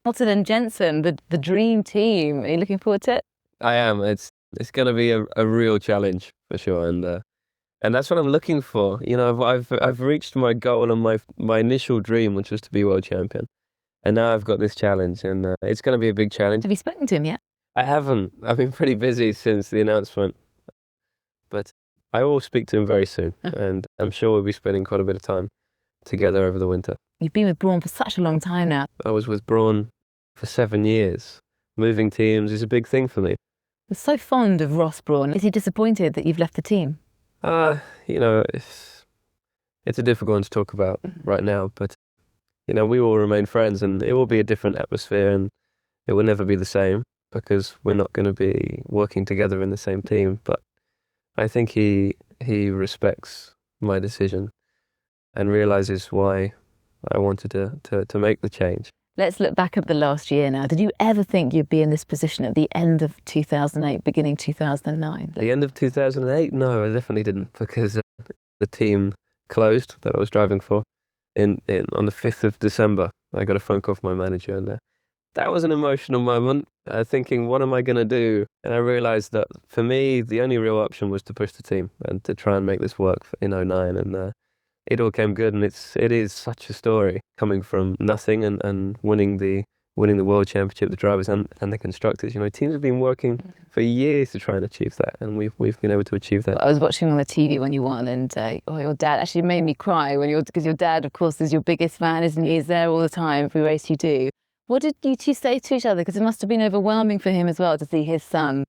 Elton and Jensen, the dream team. Are you looking forward to it? I am. It's going to be a real challenge for sure, and that's what I'm looking for. You know, I've reached my goal and my initial dream, which was to be world champion, and now I've got this challenge, and it's going to be a big challenge. Have you spoken to him yet? I haven't. I've been pretty busy since the announcement, but I will speak to him very soon, and I'm sure we'll be spending quite a bit of time together over the winter. You've been with Braun for such a long time now. I was with Braun for 7 years. Moving teams is a big thing for me. You're so fond of Ross Braun. Is he disappointed that you've left the team? You know, it's a difficult one to talk about right now, but you know, we will remain friends, and it will be a different atmosphere, and it will never be the same because we're not going to be working together in the same team. But I think he respects my decision and realizes why I wanted to make the change. Let's look back at the last year now. Did you ever think you'd be in this position at the end of 2008, beginning 2009? The end of 2008? No, I definitely didn't, because the team closed that I was driving for on the 5th of December. I got a phone call from my manager, and that was an emotional moment, thinking, what am I going to do? And I realized that for me, the only real option was to push the team and to try and make this work in '09. And it all came good, and it is such a story coming from nothing and winning the world championship, the drivers and the constructors. You know, teams have been working for years to try and achieve that, and we've been able to achieve that. I was watching on the TV when you won, and your dad actually made me cry because your dad, of course, is your biggest fan, isn't he? He's there all the time, every race you do. What did you two say to each other? Because it must have been overwhelming for him as well to see his son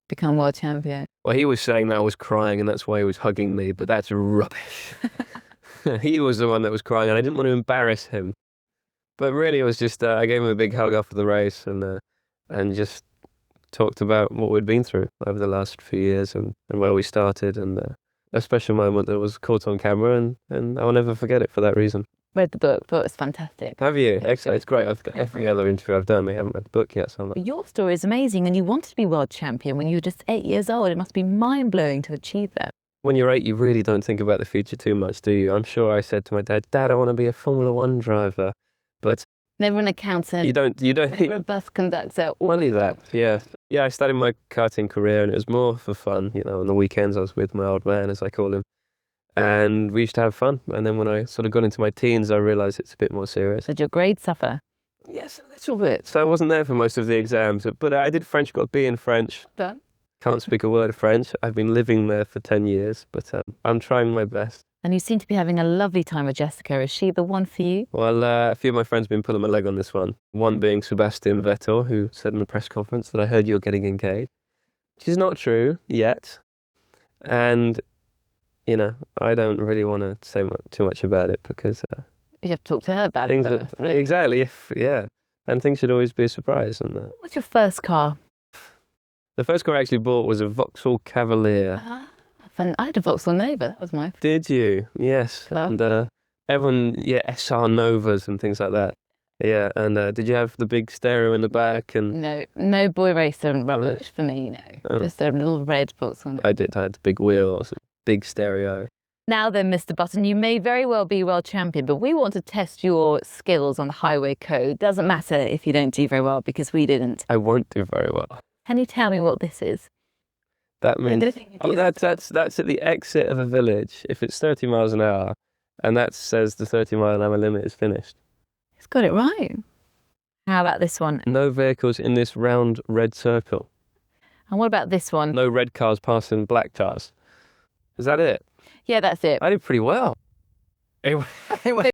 become world champion. Well, he was saying that I was crying, and that's why he was hugging me, but that's rubbish. He was the one that was crying, and I didn't want to embarrass him. But really, it was just I gave him a big hug after the race, and just talked about what we'd been through over the last few years and where we started, and a special moment that was caught on camera, and I'll never forget it for that reason. Read the book, thought it was fantastic. Have you? Excellent. It's great. I've got every other interview I've done. I haven't read the book yet, so I'm like... Your story is amazing, and you wanted to be world champion when you were just 8 years old. It must be mind-blowing to achieve that. When you're 8, you really don't think about the future too much, do you? I'm sure I said to my dad, I want to be a Formula One driver, but... Never an accountant. You don't... Never a bus conductor. Only that, yeah. Yeah, I started my karting career, and it was more for fun. You know, on the weekends I was with my old man, as I call him, and we used to have fun. And then when I sort of got into my teens, I realised it's a bit more serious. Did your grades suffer? Yes, a little bit. So I wasn't there for most of the exams, but I did French, got a B in French. Done. Can't speak a word of French. I've been living there for 10 years, but I'm trying my best. And you seem to be having a lovely time with Jessica. Is she the one for you? Well, a few of my friends have been pulling my leg on this one. One being Sebastian Vettel, who said in a press conference that I heard you're getting engaged. Which is not true yet. And, you know, I don't really want to say too much about it because... you have to talk to her about it. Exactly, yeah. And things should always be a surprise. And what's your first car? The first car I actually bought was a Vauxhall Cavalier. I had a Vauxhall Nova, that was my... Did you? Yes. Hello? And everyone, SR Novas and things like that. Yeah, and did you have the big stereo in the back? And No boy racer rubbish for me, no. Just a little red Vauxhall Nova. I did. I had the big wheels, big stereo. Now then, Mr. Button, you may very well be world champion, but we want to test your skills on the highway code. Doesn't matter if you don't do very well, because we didn't. I won't do very well. Can you tell me what this is? That means that's at the exit of a village. If it's 30 miles an hour, and that says the 30-mile-an-hour limit is finished. It's got it right. How about this one? No vehicles in this round red circle. And what about this one? No red cars passing black cars. Is that it? Yeah, that's it. I did pretty well. Anyway.